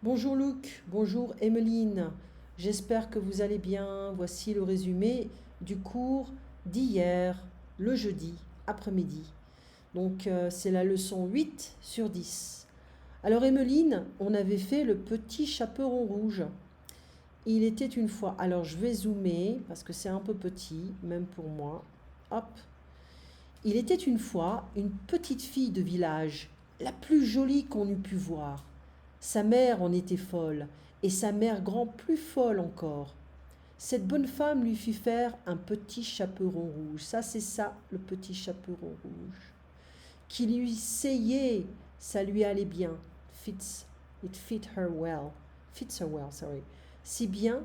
Bonjour Luc, bonjour Emmeline, j'espère que vous allez bien. Voici le résumé du cours d'hier, le jeudi après-midi. Donc c'est la leçon 8 sur 10. Alors Emmeline, on avait fait le petit chaperon rouge. Il était une fois, alors je vais zoomer parce que c'est un peu petit, même pour moi. Hop. Il était une fois une petite fille de village, la plus jolie qu'on eût pu voir. Sa mère en était folle, et sa mère grand plus folle encore. Cette bonne femme lui fit faire un petit chaperon rouge. Ça, c'est ça, le petit chaperon rouge. Qui lui seyait, ça lui allait bien. It fit her well. Fits her well, sorry. Si bien,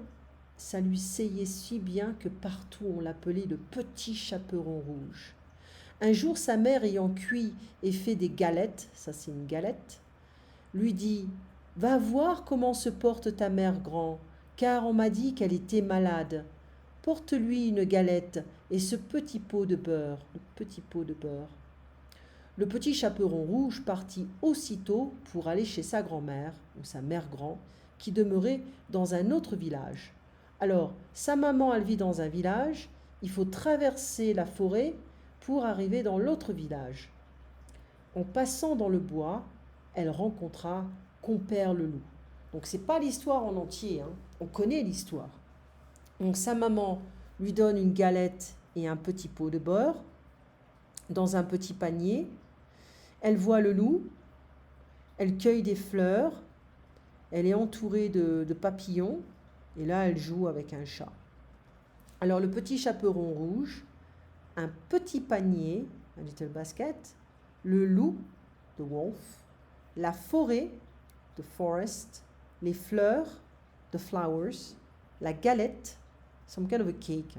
ça lui seyait si bien que partout on l'appelait le petit chaperon rouge. Un jour, sa mère ayant cuit et fait des galettes, ça c'est une galette, lui dit: Va voir comment se porte ta mère grand, car on m'a dit qu'elle était malade. Porte-lui une galette et ce petit pot de beurre, le petit pot de beurre. Le petit chaperon rouge partit aussitôt pour aller chez sa grand-mère, ou sa mère grand, qui demeurait dans un autre village. Alors, sa maman, elle vit dans un village, il faut traverser la forêt pour arriver dans l'autre village. En passant dans le bois, elle rencontra Compère le loup. Donc c'est pas l'histoire en entier, hein. On connaît l'histoire. Donc sa maman lui donne une galette et un petit pot de beurre dans un petit panier. Elle voit le loup, elle cueille des fleurs, elle est entourée de papillons et là elle joue avec un chat. Alors le petit chaperon rouge, un petit panier, un little basket, le loup, the wolf, la forêt, the forest, les fleurs, the flowers, la galette, some kind of a cake.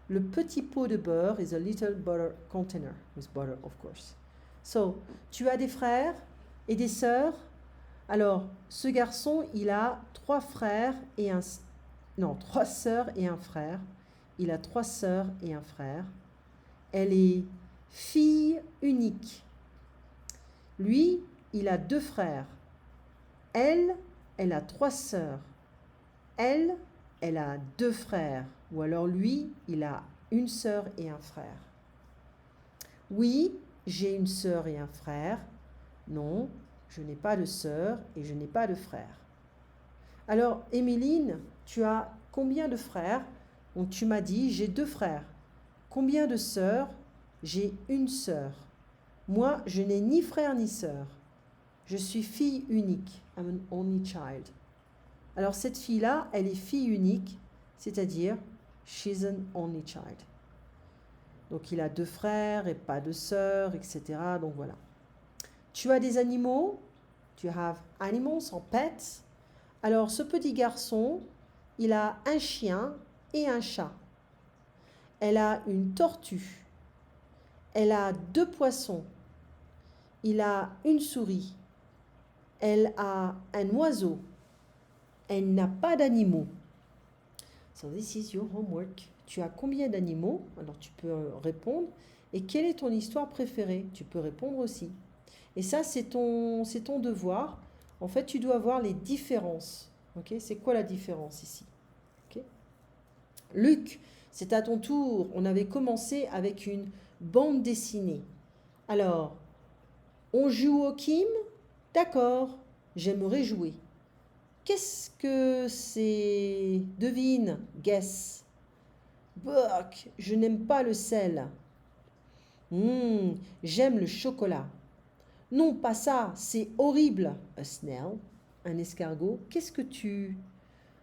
Le petit pot de beurre is a little butter container with butter, of course. So, tu as des frères et des sœurs. Alors, ce garçon, il a trois frères et un... Non, trois sœurs et un frère. Il a trois sœurs et un frère. Elle est fille unique. Lui, il a deux frères. Elle a trois sœurs. Elle, elle a deux frères. Ou alors lui, il a une sœur et un frère. Oui, j'ai une sœur et un frère. Non, je n'ai pas de sœur et je n'ai pas de frère. Alors, Émiline, tu as combien de frères? Donc, tu m'as dit, j'ai deux frères. Combien de sœurs? J'ai une sœur. Moi, je n'ai ni frère ni sœur. Je suis fille unique. I'm an only child. Alors cette fille-là, elle est fille unique, c'est-à-dire she's an only child. Donc il a deux frères et pas de sœurs, etc. Donc voilà. Tu as des animaux? Tu have animals en pets? Alors ce petit garçon, il a un chien et un chat. Elle a une tortue. Elle a deux poissons. Il a une souris. Elle a un oiseau. Elle n'a pas d'animaux. So this is your homework. Tu as combien d'animaux? Alors tu peux répondre. Et quelle est ton histoire préférée? Tu peux répondre aussi. Et ça, c'est ton devoir. En fait, tu dois voir les différences. Ok? C'est quoi la différence ici? Ok? Luc, c'est à ton tour. On avait commencé avec une bande dessinée. Alors, on joue au Kim? D'accord, j'aimerais jouer. Qu'est-ce que c'est? Devine, guess. Buck, je n'aime pas le sel. J'aime le chocolat. Non, pas ça, c'est horrible. A snail, un escargot. Qu'est-ce que tu...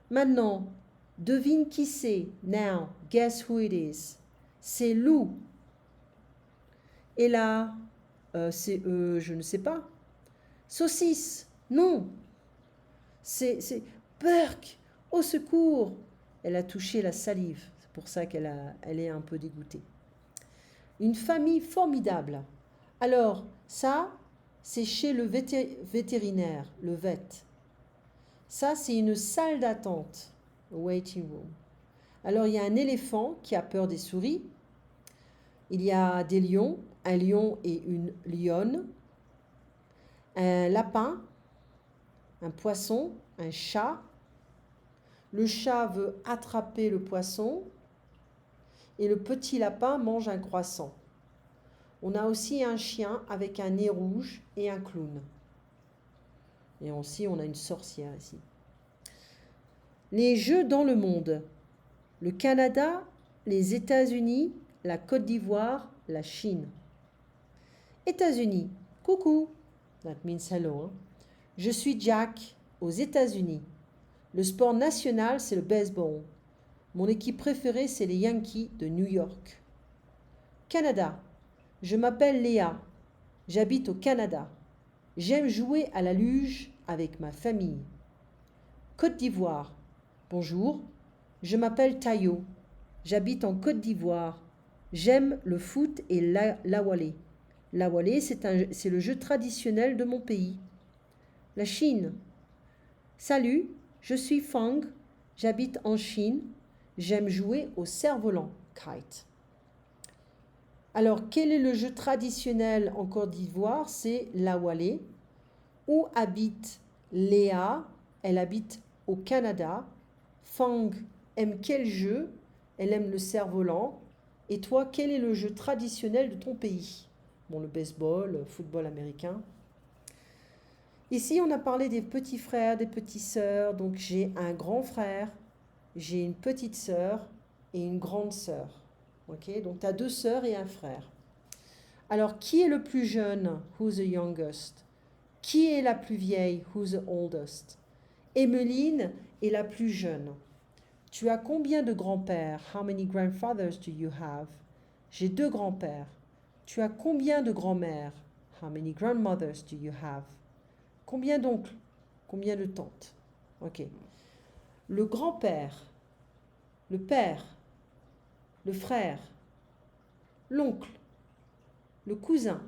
Maintenant, devine qui c'est. Now, guess who it is. C'est Lou. Et là, c'est, je ne sais pas. Saucisse. Non, c'est Burk, au secours. Elle a touché la salive. C'est pour ça elle est un peu dégoûtée. Une famille formidable. Alors, ça, c'est chez le vétérinaire, le vet. Ça, c'est une salle d'attente, waiting room. Alors, il y a un éléphant qui a peur des souris. Il y a des lions, un lion et une lionne. Un lapin, un poisson, un chat. Le chat veut attraper le poisson et le petit lapin mange un croissant. On a aussi un chien avec un nez rouge et un clown. Et aussi, on a une sorcière ici. Les jeux dans le monde. Le Canada, les États-Unis, la Côte d'Ivoire, la Chine. États-Unis. Coucou. That means hello. Hein? Je suis Jack, aux États-Unis. Le sport national, c'est le baseball. Mon équipe préférée, c'est les Yankees de New York. Canada. Je m'appelle Léa. J'habite au Canada. J'aime jouer à la luge avec ma famille. Côte d'Ivoire. Bonjour, je m'appelle Tayo. J'habite en Côte d'Ivoire. J'aime le foot et l'awalé. L'awalé, c'est le jeu traditionnel de mon pays. La Chine. Salut, je suis Fang. J'habite en Chine. J'aime jouer au cerf-volant, kite. Alors, quel est le jeu traditionnel en Côte d'Ivoire? C'est l'awalé. Où habite Léa? Elle habite au Canada. Fang aime quel jeu? Elle aime le cerf-volant. Et toi, quel est le jeu traditionnel de ton pays? Bon, le baseball, le football américain. Ici, on a parlé des petits frères, des petites sœurs. Donc, j'ai un grand frère, j'ai une petite sœur et une grande sœur. Ok, donc tu as 2 sœurs et un frère. Alors, qui est le plus jeune? Who's the youngest? Qui est la plus vieille? Who's the oldest? Emmeline est la plus jeune. Tu as combien de grands-pères? How many grandfathers do you have? J'ai 2 grands-pères. Tu as combien de grands-mères? How many grandmothers do you have? Combien d'oncles? Combien de tantes? Ok. Le grand-père, le père, le frère, l'oncle, le cousin,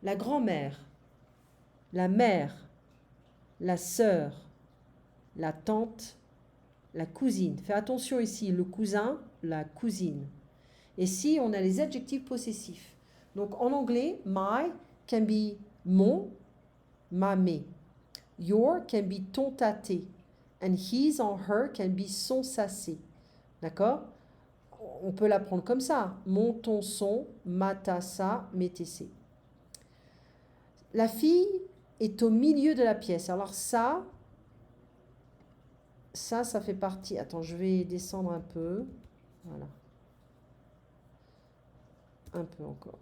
la grand-mère, la mère, la sœur, la tante, la cousine. Fais attention ici, le cousin, la cousine. Et si on a les adjectifs possessifs. Donc en anglais, my can be mon, ma, mes. Your can be ton, ta, tes. And his or her can be son, sa, ses. D'accord? On peut l'apprendre comme ça. Mon, ton, son, ma, ta, sa, mes, tes, ses. La fille est au milieu de la pièce. Alors ça fait partie. Attends, je vais descendre un peu. Voilà. Un peu encore.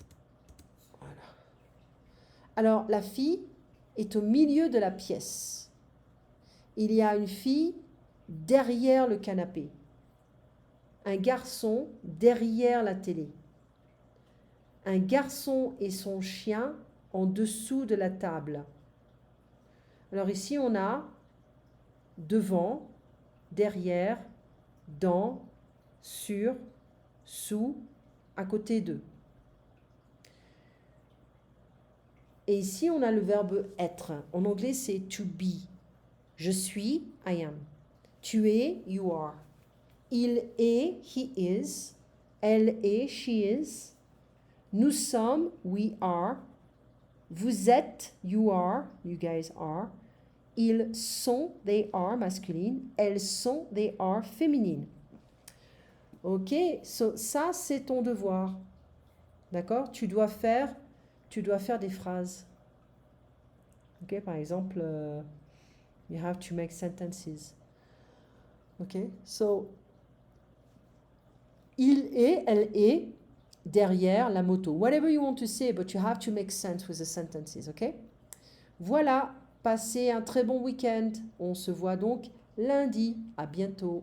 Voilà. Alors, la fille est au milieu de la pièce. Il y a une fille derrière le canapé. Un garçon derrière la télé. Un garçon et son chien en dessous de la table. Alors ici, on a devant, derrière, dans, sur, sous, à côté d'eux. Et ici, on a le verbe être. En anglais, c'est to be. Je suis, I am. Tu es, you are. Il est, he is. Elle est, she is. Nous sommes, we are. Vous êtes, you are, you guys are. Ils sont, they are, masculine. Elles sont, they are, féminine. Ok, so, ça c'est ton devoir. D'accord? Tu dois faire des phrases. Ok, par exemple, you have to make sentences. Ok, so, il est, elle est, derrière la moto. Whatever you want to say, but you have to make sense with the sentences, ok? Voilà, passez un très bon week-end. On se voit donc lundi. À bientôt.